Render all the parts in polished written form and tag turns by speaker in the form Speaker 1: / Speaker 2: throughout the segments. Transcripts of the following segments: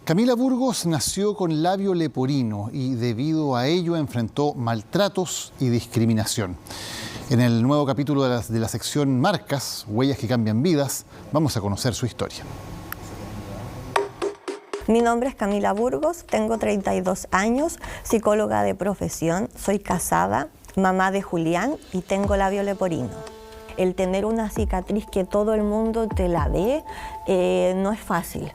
Speaker 1: Camila Burgos nació con labio leporino y debido a ello enfrentó maltratos y discriminación. En el nuevo capítulo de la sección Marcas, Huellas que cambian vidas, vamos a conocer su historia.
Speaker 2: Mi nombre es Camila Burgos, tengo 32 años, psicóloga de profesión, soy casada, mamá de Julián y tengo labio leporino. El tener una cicatriz que todo el mundo te la ve no es fácil.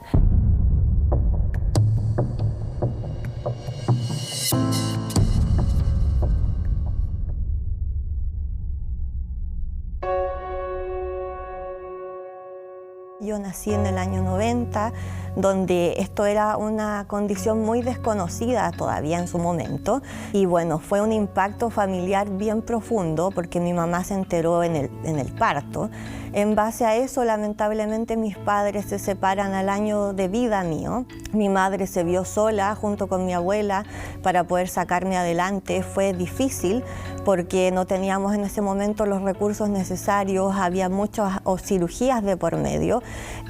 Speaker 2: Yo nací en el año 90, donde esto era una condición muy desconocida todavía en su momento. Y bueno, fue un impacto familiar bien profundo porque mi mamá se enteró en el parto. En base a eso, lamentablemente, mis padres se separan al año de vida mío. Mi madre se vio sola junto con mi abuela para poder sacarme adelante. Fue difícil porque no teníamos en ese momento los recursos necesarios, había muchas cirugías de por medio.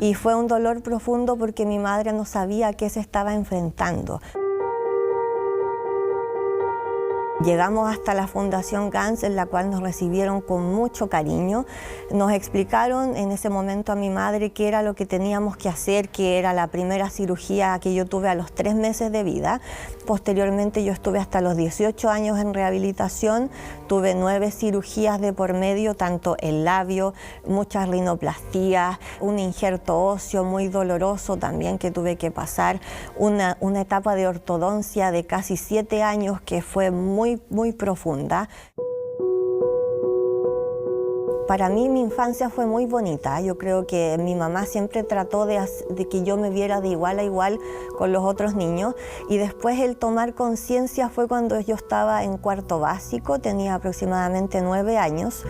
Speaker 2: Y fue un dolor profundo porque mi madre no sabía a qué se estaba enfrentando. Llegamos hasta la Fundación Gans, en la cual nos recibieron con mucho cariño. Nos explicaron en ese momento a mi madre qué era lo que teníamos que hacer, que era la primera cirugía que yo tuve a los 3 meses de vida. Posteriormente yo estuve hasta los 18 años en rehabilitación, tuve 9 cirugías de por medio, tanto el labio, muchas rinoplastías, un injerto óseo muy doloroso también que tuve que pasar, una etapa de ortodoncia de casi 7 años que fue muy profunda. Para mí mi infancia fue muy bonita. Yo creo que mi mamá siempre trató de que yo me viera de igual a igual con los otros niños. Y después el tomar conciencia fue cuando yo estaba en cuarto básico, tenía aproximadamente 9 años,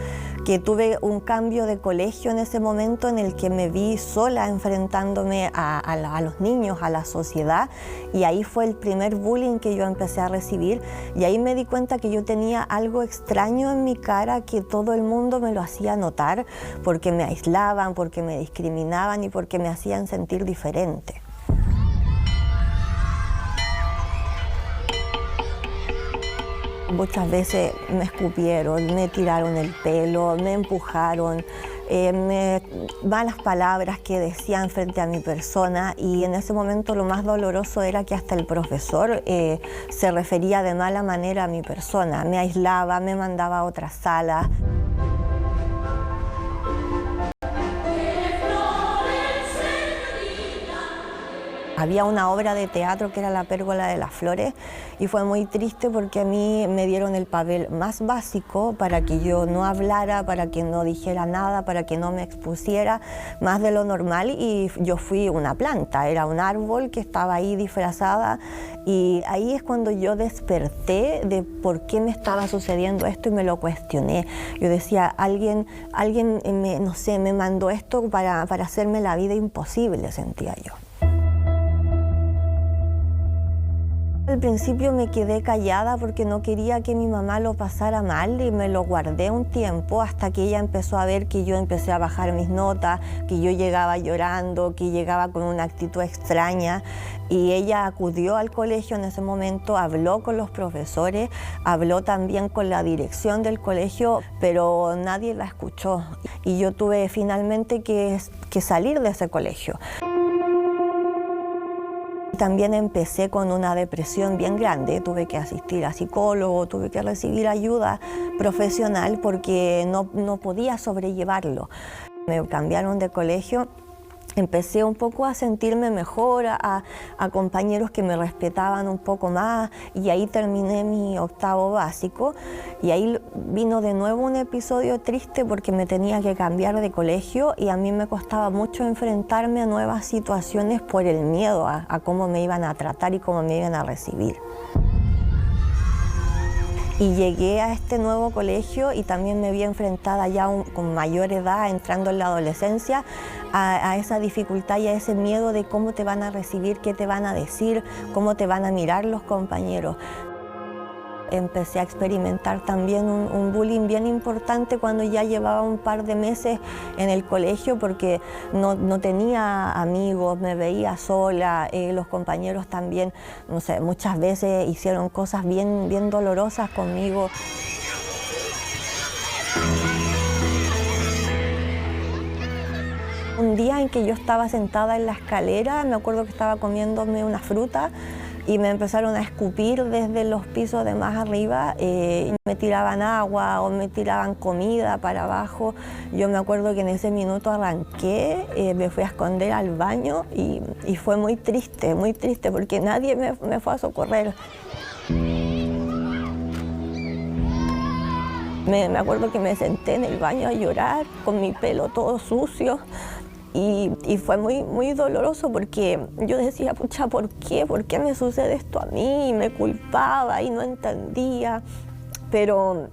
Speaker 2: que tuve un cambio de colegio en ese momento en el que me vi sola enfrentándome a los niños, a la sociedad. Y ahí fue el primer bullying que yo empecé a recibir. Y ahí me di cuenta que yo tenía algo extraño en mi cara que todo el mundo me lo hacía notar porque me aislaban, porque me discriminaban y porque me hacían sentir diferente. Muchas veces me escupieron, me tiraron el pelo, me empujaron, malas palabras que decían frente a mi persona, y en ese momento lo más doloroso era que hasta el profesor se refería de mala manera a mi persona, me aislaba, me mandaba a otras salas. Había una obra de teatro que era La Pérgola de las Flores y fue muy triste porque a mí me dieron el papel más básico para que yo no hablara, para que no dijera nada, para que no me expusiera más de lo normal, y yo fui una planta, era un árbol que estaba ahí disfrazada, y ahí es cuando yo desperté de por qué me estaba sucediendo esto y me lo cuestioné. Yo decía, alguien no sé, me mandó esto para hacerme la vida imposible, sentía yo. Al principio me quedé callada porque no quería que mi mamá lo pasara mal y me lo guardé un tiempo hasta que ella empezó a ver que yo empecé a bajar mis notas, que yo llegaba llorando, que llegaba con una actitud extraña, y ella acudió al colegio en ese momento, habló con los profesores, habló también con la dirección del colegio, pero nadie la escuchó y yo tuve finalmente que salir de ese colegio. También empecé con una depresión bien grande, tuve que asistir a psicólogo, tuve que recibir ayuda profesional porque no podía sobrellevarlo. Me cambiaron de colegio, empecé un poco a sentirme mejor, a compañeros que me respetaban un poco más, y ahí terminé mi octavo básico, y ahí vino de nuevo un episodio triste porque me tenía que cambiar de colegio y a mí me costaba mucho enfrentarme a nuevas situaciones por el miedo a cómo me iban a tratar y cómo me iban a recibir. Y llegué a este nuevo colegio y también me vi enfrentada ya con mayor edad, entrando en la adolescencia, a esa dificultad y a ese miedo de cómo te van a recibir, qué te van a decir, cómo te van a mirar los compañeros. empecé a experimentar también un bullying bien importante cuando ya llevaba un par de meses en el colegio, porque no tenía amigos, me veía sola, los compañeros también, no sé, muchas veces hicieron cosas bien dolorosas conmigo. Un día en que yo estaba sentada en la escalera, me acuerdo que estaba comiéndome una fruta y me empezaron a escupir desde los pisos de más arriba, me tiraban agua o me tiraban comida para abajo. Yo me acuerdo que en ese minuto arranqué, me fui a esconder al baño y fue muy triste porque nadie me fue a socorrer. Me acuerdo que me senté en el baño a llorar con mi pelo todo sucio. Y fue muy doloroso porque yo decía, pucha, ¿por qué? ¿Por qué me sucede esto a mí? Y me culpaba y no entendía, pero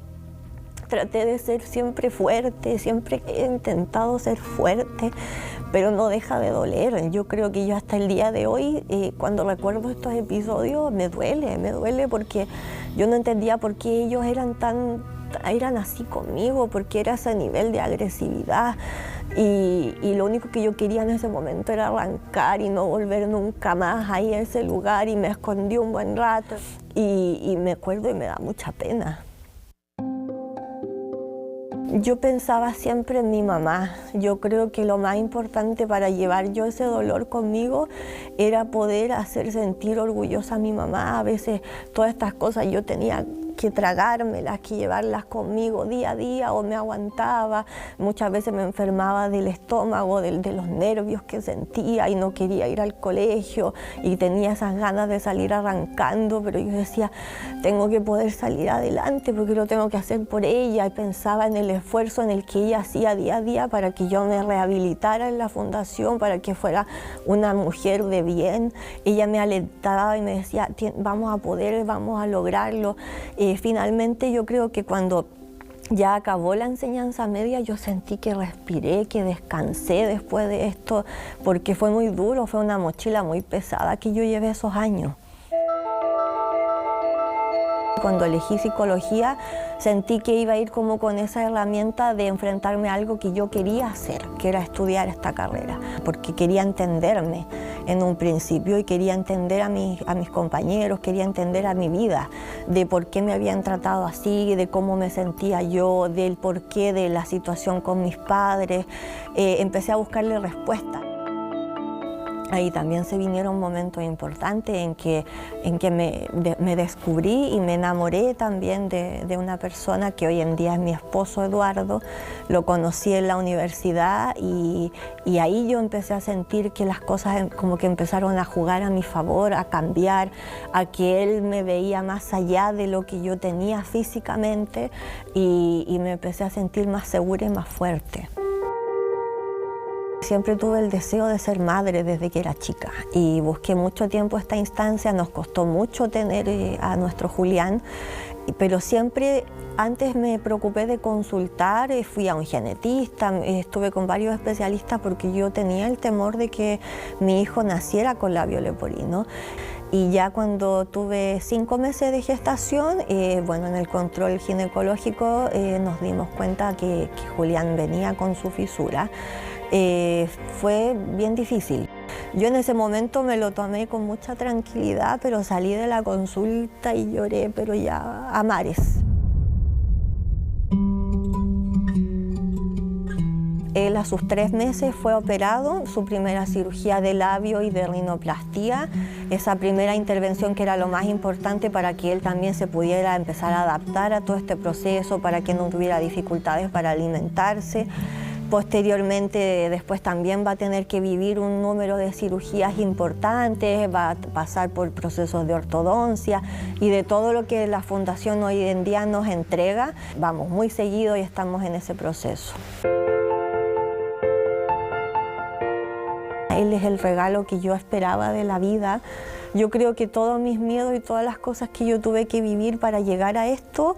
Speaker 2: traté de ser siempre fuerte, siempre he intentado ser fuerte, pero no deja de doler. Yo creo que yo hasta el día de hoy, cuando recuerdo estos episodios, me duele porque yo no entendía por qué ellos eran así conmigo, porque era ese nivel de agresividad. Y lo único que yo quería en ese momento era arrancar y no volver nunca más ahí a ese lugar, y me escondí un buen rato y me acuerdo y me da mucha pena. Yo pensaba siempre en mi mamá. Yo creo que lo más importante para llevar yo ese dolor conmigo era poder hacer sentir orgullosa a mi mamá. A veces todas estas cosas yo tenía que tragármelas, que llevarlas conmigo día a día, o me aguantaba. Muchas veces me enfermaba del estómago, de los nervios que sentía y no quería ir al colegio y tenía esas ganas de salir arrancando, pero yo decía, tengo que poder salir adelante porque lo tengo que hacer por ella, y pensaba en el esfuerzo en el que ella hacía día a día para que yo me rehabilitara en la fundación, para que fuera una mujer de bien. Ella me alentaba y me decía, vamos a poder, vamos a lograrlo. Finalmente yo creo que cuando ya acabó la enseñanza media, yo sentí que respiré, que descansé después de esto, porque fue muy duro, fue una mochila muy pesada que yo llevé esos años. Cuando elegí psicología, sentí que iba a ir como con esa herramienta de enfrentarme a algo que yo quería hacer, que era estudiar esta carrera, porque quería entenderme en un principio y quería entender a mis compañeros, quería entender a mi vida, de por qué me habían tratado así, de cómo me sentía yo, del porqué de la situación con mis padres. Empecé a buscarle respuestas. Ahí también se vinieron momentos importantes en que me descubrí y me enamoré también de una persona que hoy en día es mi esposo Eduardo. Lo conocí en la universidad y ahí yo empecé a sentir que las cosas como que empezaron a jugar a mi favor, a cambiar, a que él me veía más allá de lo que yo tenía físicamente, y me empecé a sentir más segura y más fuerte. Siempre tuve el deseo de ser madre desde que era chica y busqué mucho tiempo esta instancia. Nos costó mucho tener a nuestro Julián, pero siempre antes me preocupé de consultar, fui a un genetista, estuve con varios especialistas porque yo tenía el temor de que mi hijo naciera con labio leporino. Y ya cuando tuve 5 meses de gestación, bueno, en el control ginecológico nos dimos cuenta que Julián venía con su fisura. Fue bien difícil. Yo en ese momento me lo tomé con mucha tranquilidad, pero salí de la consulta y lloré, pero ya a mares. Él a sus 3 meses fue operado, su primera cirugía de labio y de rinoplastía, esa primera intervención que era lo más importante para que él también se pudiera empezar a adaptar a todo este proceso, para que no tuviera dificultades para alimentarse. Posteriormente, después también va a tener que vivir un número de cirugías importantes, va a pasar por procesos de ortodoncia y de todo lo que la Fundación hoy en día nos entrega. Vamos muy seguido y estamos en ese proceso. Él es el regalo que yo esperaba de la vida. Yo creo que todos mis miedos y todas las cosas que yo tuve que vivir para llegar a esto,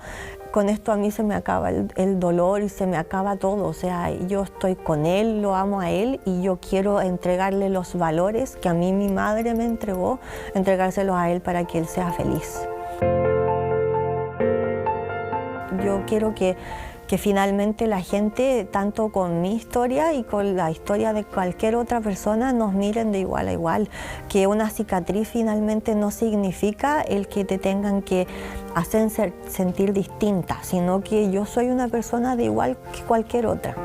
Speaker 2: con esto a mí se me acaba el dolor y se me acaba todo. O sea, yo estoy con él, lo amo a él y yo quiero entregarle los valores que a mí mi madre me entregó, entregárselos a él para que él sea feliz. yo quiero que finalmente la gente, tanto con mi historia y con la historia de cualquier otra persona, nos miren de igual a igual, que una cicatriz finalmente no significa el que te tengan que hacer sentir distinta, sino que yo soy una persona de igual que cualquier otra.